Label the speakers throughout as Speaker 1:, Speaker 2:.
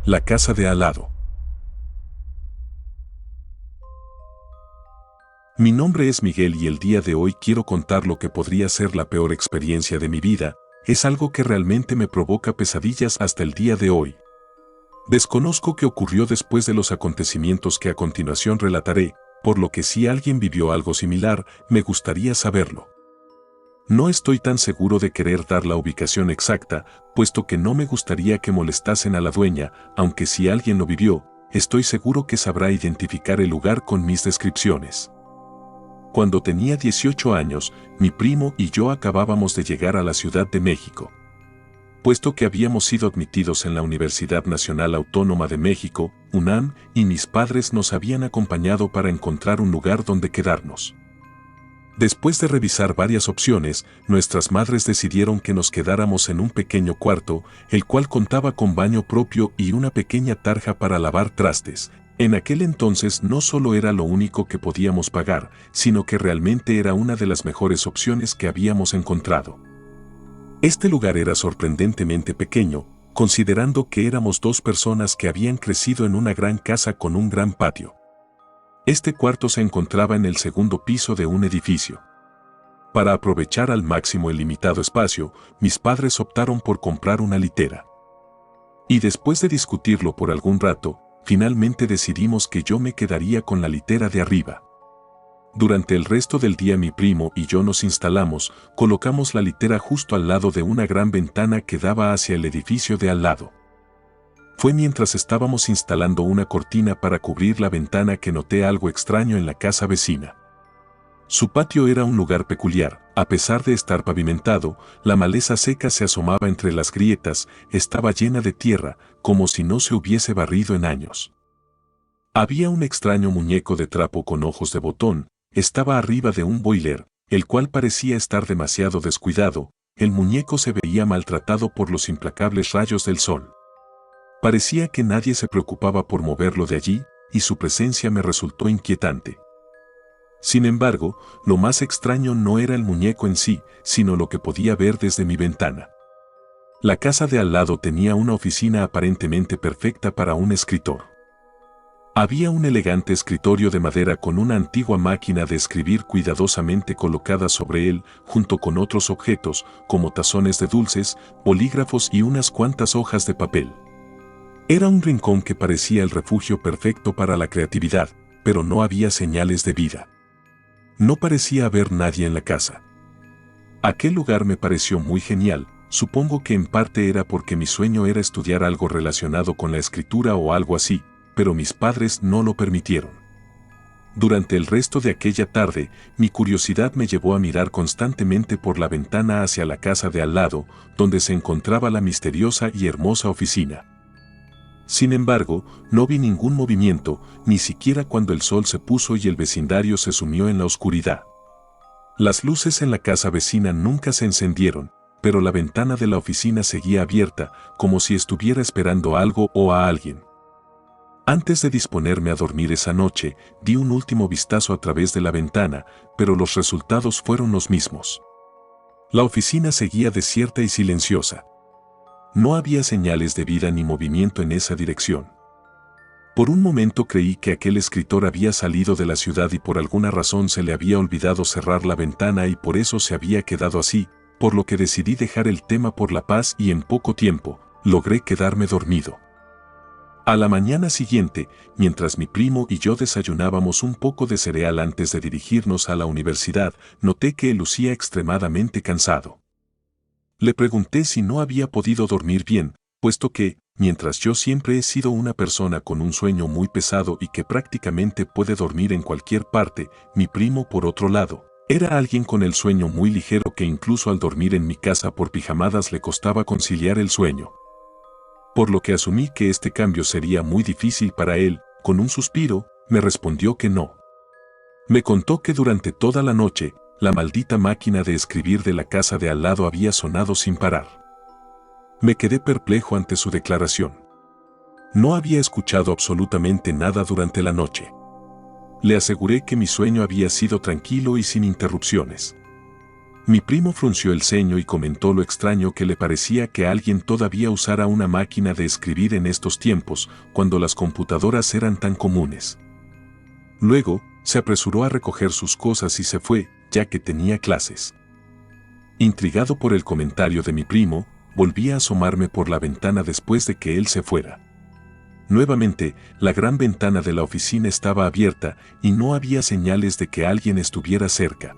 Speaker 1: La casa de al lado. Mi nombre es Miguel y el día de hoy quiero contar lo que podría ser la peor experiencia de mi vida. Es algo que realmente me provoca pesadillas hasta el día de hoy. Desconozco qué ocurrió después de los acontecimientos que a continuación relataré, por lo que si alguien vivió algo similar, me gustaría saberlo. No estoy tan seguro de querer dar la ubicación exacta, puesto que no me gustaría que molestasen a la dueña, aunque si alguien lo vivió, estoy seguro que sabrá identificar el lugar con mis descripciones. Cuando tenía 18 años, mi primo y yo acabábamos de llegar a la Ciudad de México. Puesto que habíamos sido admitidos en la Universidad Nacional Autónoma de México, UNAM, y mis padres nos habían acompañado para encontrar un lugar donde quedarnos. Después de revisar varias opciones, nuestras madres decidieron que nos quedáramos en un pequeño cuarto, el cual contaba con baño propio y una pequeña tarja para lavar trastes. En aquel entonces no solo era lo único que podíamos pagar, sino que realmente era una de las mejores opciones que habíamos encontrado. Este lugar era sorprendentemente pequeño, considerando que éramos dos personas que habían crecido en una gran casa con un gran patio. Este cuarto se encontraba en el segundo piso de un edificio. Para aprovechar al máximo el limitado espacio, mis padres optaron por comprar una litera. Y después de discutirlo por algún rato, finalmente decidimos que yo me quedaría con la litera de arriba. Durante el resto del día mi primo y yo nos instalamos, colocamos la litera justo al lado de una gran ventana que daba hacia el edificio de al lado. Fue mientras estábamos instalando una cortina para cubrir la ventana que noté algo extraño en la casa vecina. Su patio era un lugar peculiar, a pesar de estar pavimentado, la maleza seca se asomaba entre las grietas, estaba llena de tierra, como si no se hubiese barrido en años. Había un extraño muñeco de trapo con ojos de botón, estaba arriba de un boiler, el cual parecía estar demasiado descuidado, el muñeco se veía maltratado por los implacables rayos del sol. Parecía que nadie se preocupaba por moverlo de allí, y su presencia me resultó inquietante. Sin embargo, lo más extraño no era el muñeco en sí, sino lo que podía ver desde mi ventana. La casa de al lado tenía una oficina aparentemente perfecta para un escritor. Había un elegante escritorio de madera con una antigua máquina de escribir cuidadosamente colocada sobre él, junto con otros objetos, como tazones de dulces, bolígrafos y unas cuantas hojas de papel. Era un rincón que parecía el refugio perfecto para la creatividad, pero no había señales de vida. No parecía haber nadie en la casa. Aquel lugar me pareció muy genial, supongo que en parte era porque mi sueño era estudiar algo relacionado con la escritura o algo así, pero mis padres no lo permitieron. Durante el resto de aquella tarde, mi curiosidad me llevó a mirar constantemente por la ventana hacia la casa de al lado, donde se encontraba la misteriosa y hermosa oficina. Sin embargo, no vi ningún movimiento, ni siquiera cuando el sol se puso y el vecindario se sumió en la oscuridad. Las luces en la casa vecina nunca se encendieron, pero la ventana de la oficina seguía abierta, como si estuviera esperando algo o a alguien. Antes de disponerme a dormir esa noche, di un último vistazo a través de la ventana, pero los resultados fueron los mismos. La oficina seguía desierta y silenciosa. No había señales de vida ni movimiento en esa dirección. Por un momento creí que aquel escritor había salido de la ciudad y por alguna razón se le había olvidado cerrar la ventana y por eso se había quedado así, por lo que decidí dejar el tema por la paz y en poco tiempo, logré quedarme dormido. A la mañana siguiente, mientras mi primo y yo desayunábamos un poco de cereal antes de dirigirnos a la universidad, noté que él lucía extremadamente cansado. Le pregunté si no había podido dormir bien, puesto que, mientras yo siempre he sido una persona con un sueño muy pesado y que prácticamente puede dormir en cualquier parte, mi primo por otro lado, era alguien con el sueño muy ligero que incluso al dormir en mi casa por pijamadas le costaba conciliar el sueño. Por lo que asumí que este cambio sería muy difícil para él, con un suspiro, me respondió que no. Me contó que durante toda la noche, la maldita máquina de escribir de la casa de al lado había sonado sin parar. Me quedé perplejo ante su declaración. No había escuchado absolutamente nada durante la noche. Le aseguré que mi sueño había sido tranquilo y sin interrupciones. Mi primo frunció el ceño y comentó lo extraño que le parecía que alguien todavía usara una máquina de escribir en estos tiempos, cuando las computadoras eran tan comunes. Luego, se apresuró a recoger sus cosas y se fue, ya que tenía clases. Intrigado por el comentario de mi primo, volví a asomarme por la ventana después de que él se fuera. Nuevamente, la gran ventana de la oficina estaba abierta y no había señales de que alguien estuviera cerca.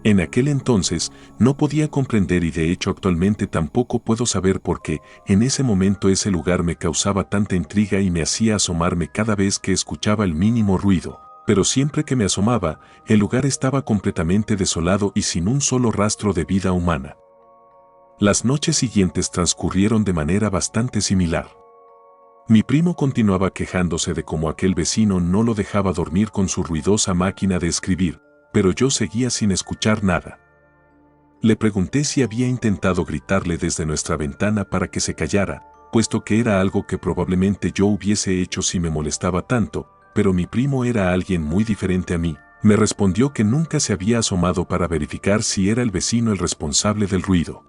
Speaker 1: En aquel entonces, no podía comprender y de hecho actualmente tampoco puedo saber por qué, en ese momento ese lugar me causaba tanta intriga y me hacía asomarme cada vez que escuchaba el mínimo ruido, pero siempre que me asomaba, el lugar estaba completamente desolado y sin un solo rastro de vida humana. Las noches siguientes transcurrieron de manera bastante similar. Mi primo continuaba quejándose de cómo aquel vecino no lo dejaba dormir con su ruidosa máquina de escribir, pero yo seguía sin escuchar nada. Le pregunté si había intentado gritarle desde nuestra ventana para que se callara, puesto que era algo que probablemente yo hubiese hecho si me molestaba tanto, pero mi primo era alguien muy diferente a mí. Me respondió que nunca se había asomado para verificar si era el vecino el responsable del ruido.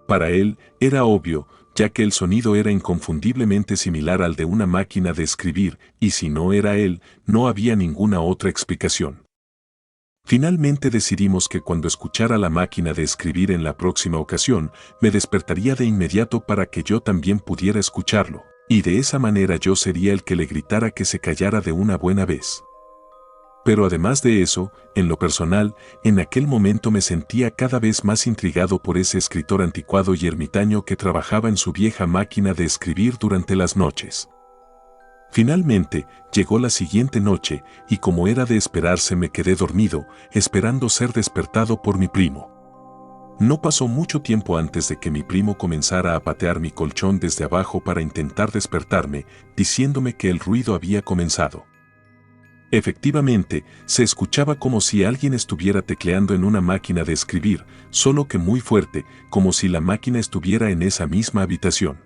Speaker 1: Para él, era obvio, ya que el sonido era inconfundiblemente similar al de una máquina de escribir, y si no era él, no había ninguna otra explicación. Finalmente decidimos que cuando escuchara la máquina de escribir en la próxima ocasión, me despertaría de inmediato para que yo también pudiera escucharlo, y de esa manera yo sería el que le gritara que se callara de una buena vez. Pero además de eso, en lo personal, en aquel momento me sentía cada vez más intrigado por ese escritor anticuado y ermitaño que trabajaba en su vieja máquina de escribir durante las noches. Finalmente, llegó la siguiente noche, y como era de esperarse me quedé dormido, esperando ser despertado por mi primo. No pasó mucho tiempo antes de que mi primo comenzara a patear mi colchón desde abajo para intentar despertarme, diciéndome que el ruido había comenzado. Efectivamente, se escuchaba como si alguien estuviera tecleando en una máquina de escribir, solo que muy fuerte, como si la máquina estuviera en esa misma habitación.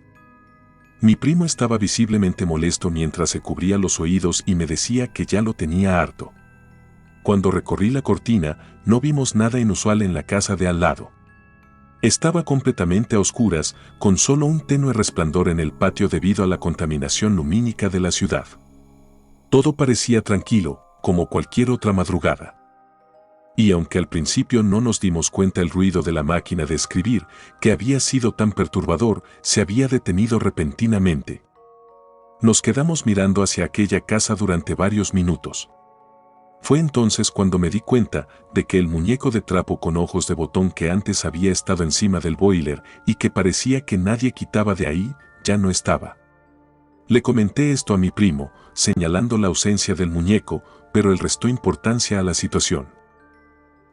Speaker 1: Mi primo estaba visiblemente molesto mientras se cubría los oídos y me decía que ya lo tenía harto. Cuando recorrí la cortina, no vimos nada inusual en la casa de al lado. Estaba completamente a oscuras, con solo un tenue resplandor en el patio debido a la contaminación lumínica de la ciudad. Todo parecía tranquilo, como cualquier otra madrugada. Y aunque al principio no nos dimos cuenta el ruido de la máquina de escribir, que había sido tan perturbador, se había detenido repentinamente. Nos quedamos mirando hacia aquella casa durante varios minutos. Fue entonces cuando me di cuenta de que el muñeco de trapo con ojos de botón que antes había estado encima del boiler y que parecía que nadie quitaba de ahí, ya no estaba. Le comenté esto a mi primo, señalando la ausencia del muñeco, pero él restó importancia a la situación.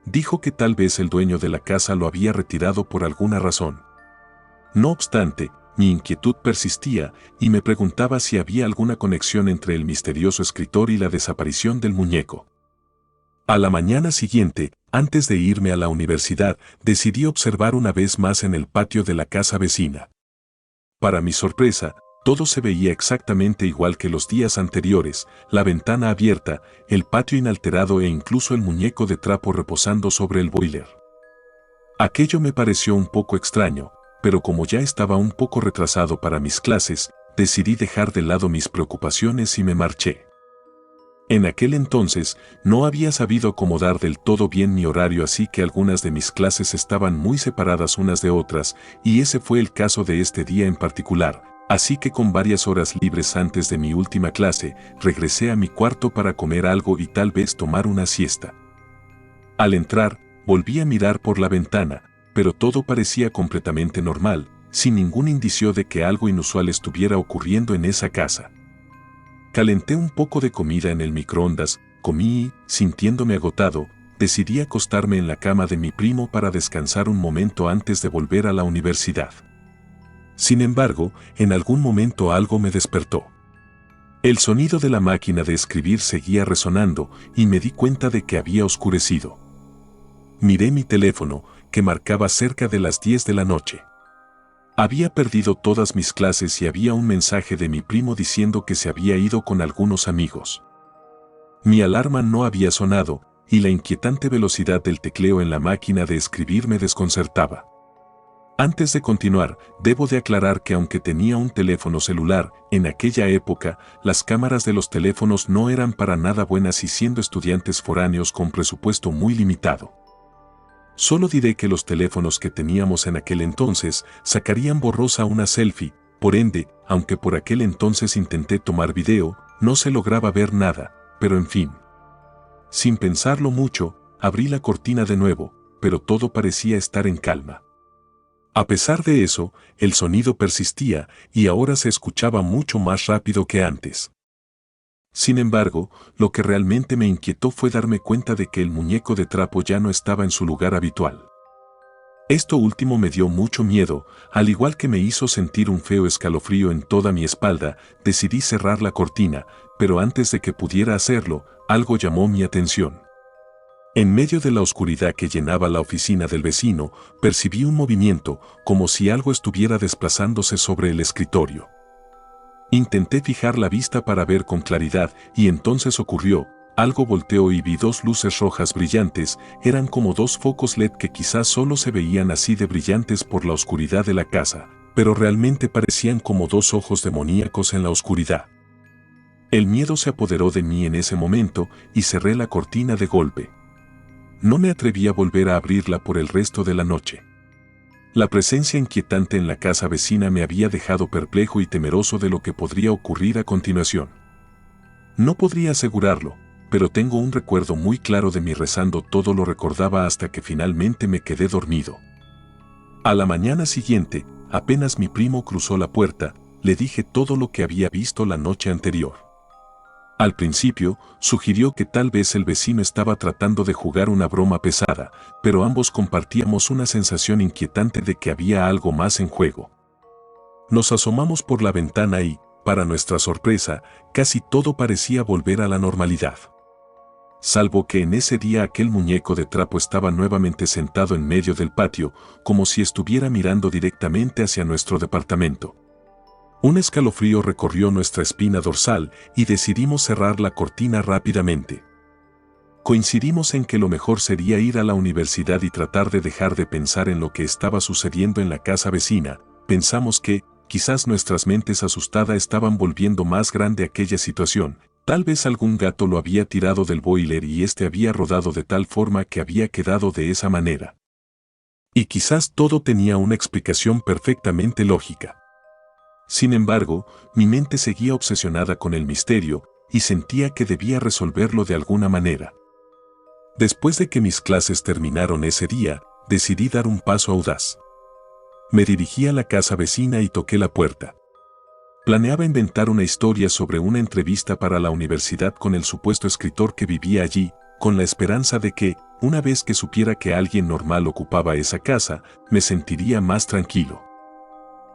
Speaker 1: Dijo que tal vez el dueño de la casa lo había retirado por alguna razón. No obstante, mi inquietud persistía y me preguntaba si había alguna conexión entre el misterioso escritor y la desaparición del muñeco. A la mañana siguiente, antes de irme a la universidad, decidí observar una vez más en el patio de la casa vecina. Para mi sorpresa, todo se veía exactamente igual que los días anteriores, la ventana abierta, el patio inalterado e incluso el muñeco de trapo reposando sobre el boiler. Aquello me pareció un poco extraño, pero como ya estaba un poco retrasado para mis clases, decidí dejar de lado mis preocupaciones y me marché. En aquel entonces, no había sabido acomodar del todo bien mi horario, así que algunas de mis clases estaban muy separadas unas de otras, y ese fue el caso de este día en particular. Así que con varias horas libres antes de mi última clase, regresé a mi cuarto para comer algo y tal vez tomar una siesta. Al entrar, volví a mirar por la ventana, pero todo parecía completamente normal, sin ningún indicio de que algo inusual estuviera ocurriendo en esa casa. Calenté un poco de comida en el microondas, comí y, sintiéndome agotado, decidí acostarme en la cama de mi primo para descansar un momento antes de volver a la universidad. Sin embargo, en algún momento algo me despertó. El sonido de la máquina de escribir seguía resonando y me di cuenta de que había oscurecido. Miré mi teléfono, que marcaba cerca de las 10 de la noche. Había perdido todas mis clases y había un mensaje de mi primo diciendo que se había ido con algunos amigos. Mi alarma no había sonado, y la inquietante velocidad del tecleo en la máquina de escribir me desconcertaba. Antes de continuar, debo de aclarar que aunque tenía un teléfono celular, en aquella época, las cámaras de los teléfonos no eran para nada buenas y siendo estudiantes foráneos con presupuesto muy limitado. Solo diré que los teléfonos que teníamos en aquel entonces sacarían borrosa una selfie, por ende, aunque por aquel entonces intenté tomar video, no se lograba ver nada, pero en fin. Sin pensarlo mucho, abrí la cortina de nuevo, pero todo parecía estar en calma. A pesar de eso, el sonido persistía y ahora se escuchaba mucho más rápido que antes. Sin embargo, lo que realmente me inquietó fue darme cuenta de que el muñeco de trapo ya no estaba en su lugar habitual. Esto último me dio mucho miedo, al igual que me hizo sentir un feo escalofrío en toda mi espalda. Decidí cerrar la cortina, pero antes de que pudiera hacerlo, algo llamó mi atención. En medio de la oscuridad que llenaba la oficina del vecino, percibí un movimiento, como si algo estuviera desplazándose sobre el escritorio. Intenté fijar la vista para ver con claridad y entonces ocurrió, algo volteó y vi dos luces rojas brillantes, eran como dos focos LED que quizás solo se veían así de brillantes por la oscuridad de la casa, pero realmente parecían como dos ojos demoníacos en la oscuridad. El miedo se apoderó de mí en ese momento y cerré la cortina de golpe. No me atreví a volver a abrirla por el resto de la noche. La presencia inquietante en la casa vecina me había dejado perplejo y temeroso de lo que podría ocurrir a continuación. No podría asegurarlo, pero tengo un recuerdo muy claro de mí rezando, todo lo recordaba hasta que finalmente me quedé dormido. A la mañana siguiente, apenas mi primo cruzó la puerta, le dije todo lo que había visto la noche anterior. Al principio, sugirió que tal vez el vecino estaba tratando de jugar una broma pesada, pero ambos compartíamos una sensación inquietante de que había algo más en juego. Nos asomamos por la ventana y, para nuestra sorpresa, casi todo parecía volver a la normalidad. Salvo que en ese día aquel muñeco de trapo estaba nuevamente sentado en medio del patio, como si estuviera mirando directamente hacia nuestro departamento. Un escalofrío recorrió nuestra espina dorsal y decidimos cerrar la cortina rápidamente. Coincidimos en que lo mejor sería ir a la universidad y tratar de dejar de pensar en lo que estaba sucediendo en la casa vecina. Pensamos que, quizás nuestras mentes asustadas estaban volviendo más grande aquella situación. Tal vez algún gato lo había tirado del boiler y este había rodado de tal forma que había quedado de esa manera. Y quizás todo tenía una explicación perfectamente lógica. Sin embargo, mi mente seguía obsesionada con el misterio y sentía que debía resolverlo de alguna manera. Después de que mis clases terminaron ese día, decidí dar un paso audaz. Me dirigí a la casa vecina y toqué la puerta. Planeaba inventar una historia sobre una entrevista para la universidad con el supuesto escritor que vivía allí, con la esperanza de que, una vez que supiera que alguien normal ocupaba esa casa, me sentiría más tranquilo.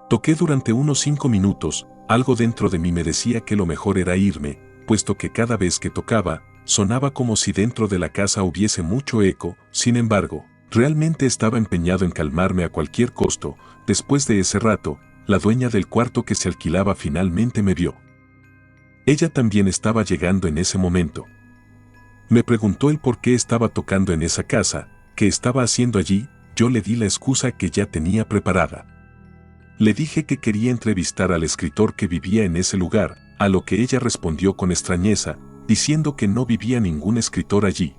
Speaker 1: Toqué durante unos 5 minutos, algo dentro de mí me decía que lo mejor era irme, puesto que cada vez que tocaba, sonaba como si dentro de la casa hubiese mucho eco. Sin embargo, realmente estaba empeñado en calmarme a cualquier costo. Después de ese rato, la dueña del cuarto que se alquilaba finalmente me vio. Ella también estaba llegando en ese momento. Me preguntó el por qué estaba tocando en esa casa, qué estaba haciendo allí. Yo le di la excusa que ya tenía preparada. Le dije que quería entrevistar al escritor que vivía en ese lugar, a lo que ella respondió con extrañeza, diciendo que no vivía ningún escritor allí.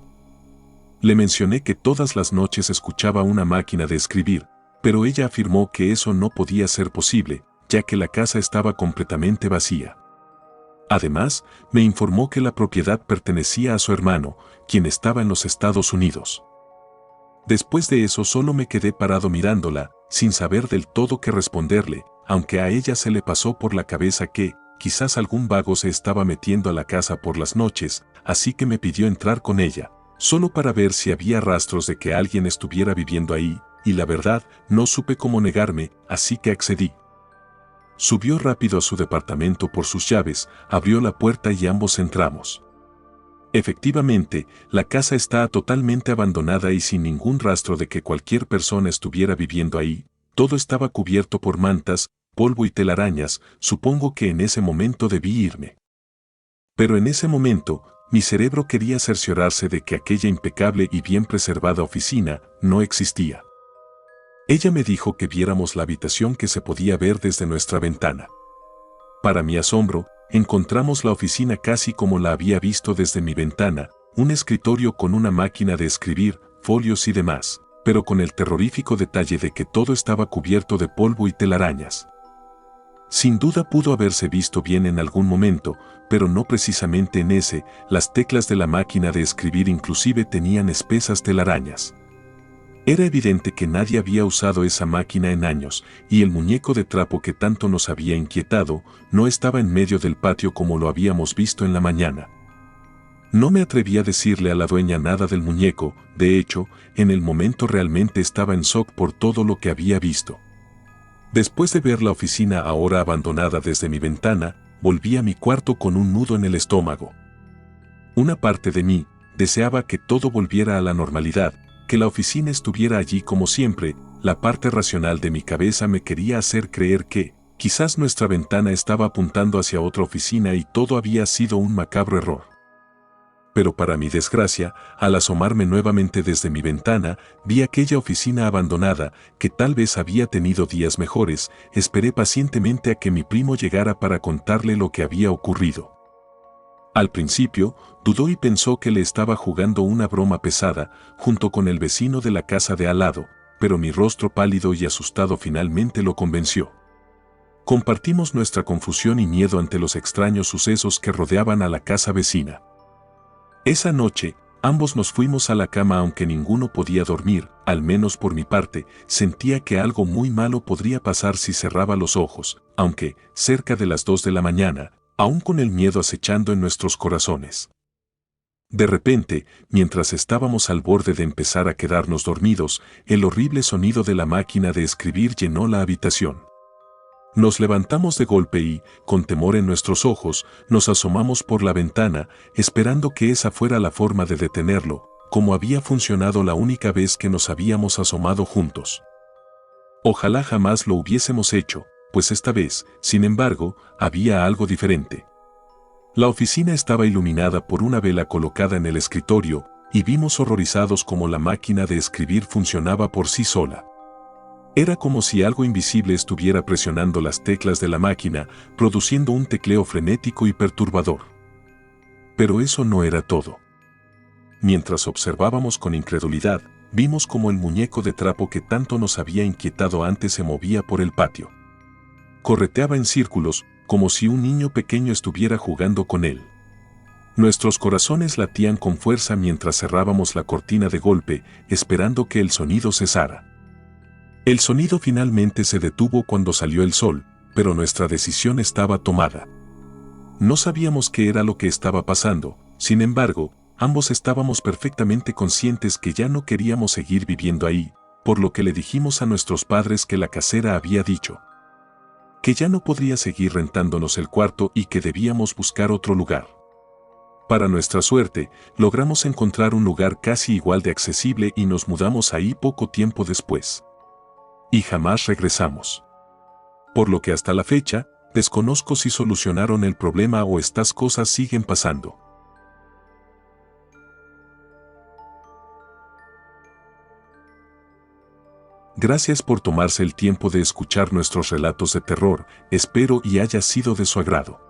Speaker 1: Le mencioné que todas las noches escuchaba una máquina de escribir, pero ella afirmó que eso no podía ser posible, ya que la casa estaba completamente vacía. Además, me informó que la propiedad pertenecía a su hermano, quien estaba en los Estados Unidos. Después de eso solo me quedé parado mirándola, sin saber del todo qué responderle, aunque a ella se le pasó por la cabeza que, quizás algún vago se estaba metiendo a la casa por las noches, así que me pidió entrar con ella, solo para ver si había rastros de que alguien estuviera viviendo ahí, y la verdad, no supe cómo negarme, así que accedí. Subió rápido a su departamento por sus llaves, abrió la puerta y ambos entramos. Efectivamente, la casa está totalmente abandonada y sin ningún rastro de que cualquier persona estuviera viviendo ahí. Todo estaba cubierto por mantas, polvo y telarañas. Supongo que en ese momento debí irme. Pero en ese momento, mi cerebro quería cerciorarse de que aquella impecable y bien preservada oficina no existía. Ella me dijo que viéramos la habitación que se podía ver desde nuestra ventana. Para mi asombro, encontramos la oficina casi como la había visto desde mi ventana, un escritorio con una máquina de escribir, folios y demás, pero con el terrorífico detalle de que todo estaba cubierto de polvo y telarañas. Sin duda pudo haberse visto bien en algún momento, pero no precisamente en ese. Las teclas de la máquina de escribir inclusive tenían espesas telarañas. Era evidente que nadie había usado esa máquina en años, y el muñeco de trapo que tanto nos había inquietado no estaba en medio del patio como lo habíamos visto en la mañana. No me atreví a decirle a la dueña nada del muñeco. De hecho, en el momento realmente estaba en shock por todo lo que había visto. Después de ver la oficina ahora abandonada desde mi ventana, volví a mi cuarto con un nudo en el estómago. Una parte de mí deseaba que todo volviera a la normalidad, que la oficina estuviera allí como siempre. La parte racional de mi cabeza me quería hacer creer que, quizás nuestra ventana estaba apuntando hacia otra oficina y todo había sido un macabro error. Pero para mi desgracia, al asomarme nuevamente desde mi ventana, vi aquella oficina abandonada, que tal vez había tenido días mejores. Esperé pacientemente a que mi primo llegara para contarle lo que había ocurrido. Al principio, dudó y pensó que le estaba jugando una broma pesada, junto con el vecino de la casa de al lado, pero mi rostro pálido y asustado finalmente lo convenció. Compartimos nuestra confusión y miedo ante los extraños sucesos que rodeaban a la casa vecina. Esa noche, ambos nos fuimos a la cama aunque ninguno podía dormir. Al menos por mi parte, sentía que algo muy malo podría pasar si cerraba los ojos, aunque, cerca de las 2 de la mañana, aún con el miedo acechando en nuestros corazones. De repente, mientras estábamos al borde de empezar a quedarnos dormidos, el horrible sonido de la máquina de escribir llenó la habitación. Nos levantamos de golpe y, con temor en nuestros ojos, nos asomamos por la ventana, esperando que esa fuera la forma de detenerlo, como había funcionado la única vez que nos habíamos asomado juntos. Ojalá jamás lo hubiésemos hecho, pues esta vez, sin embargo, había algo diferente. La oficina estaba iluminada por una vela colocada en el escritorio, y vimos horrorizados cómo la máquina de escribir funcionaba por sí sola. Era como si algo invisible estuviera presionando las teclas de la máquina, produciendo un tecleo frenético y perturbador. Pero eso no era todo. Mientras observábamos con incredulidad, vimos como el muñeco de trapo que tanto nos había inquietado antes se movía por el patio. Correteaba en círculos, como si un niño pequeño estuviera jugando con él. Nuestros corazones latían con fuerza mientras cerrábamos la cortina de golpe, esperando que el sonido cesara. El sonido finalmente se detuvo cuando salió el sol, pero nuestra decisión estaba tomada. No sabíamos qué era lo que estaba pasando. Sin embargo, ambos estábamos perfectamente conscientes que ya no queríamos seguir viviendo ahí, por lo que le dijimos a nuestros padres que la casera había dicho que ya no podría seguir rentándonos el cuarto y que debíamos buscar otro lugar. Para nuestra suerte, logramos encontrar un lugar casi igual de accesible y nos mudamos ahí poco tiempo después. Y jamás regresamos. Por lo que hasta la fecha, desconozco si solucionaron el problema o estas cosas siguen pasando. Gracias por tomarse el tiempo de escuchar nuestros relatos de terror, espero y haya sido de su agrado.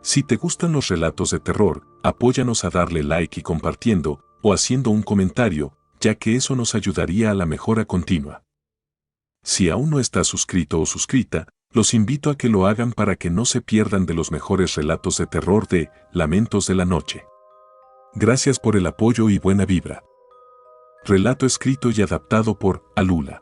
Speaker 1: Si te gustan los relatos de terror, apóyanos a darle like y compartiendo, o haciendo un comentario, ya que eso nos ayudaría a la mejora continua. Si aún no estás suscrito o suscrita, los invito a que lo hagan para que no se pierdan de los mejores relatos de terror de Lamentos de la Noche. Gracias por el apoyo y buena vibra. Relato escrito y adaptado por Alula.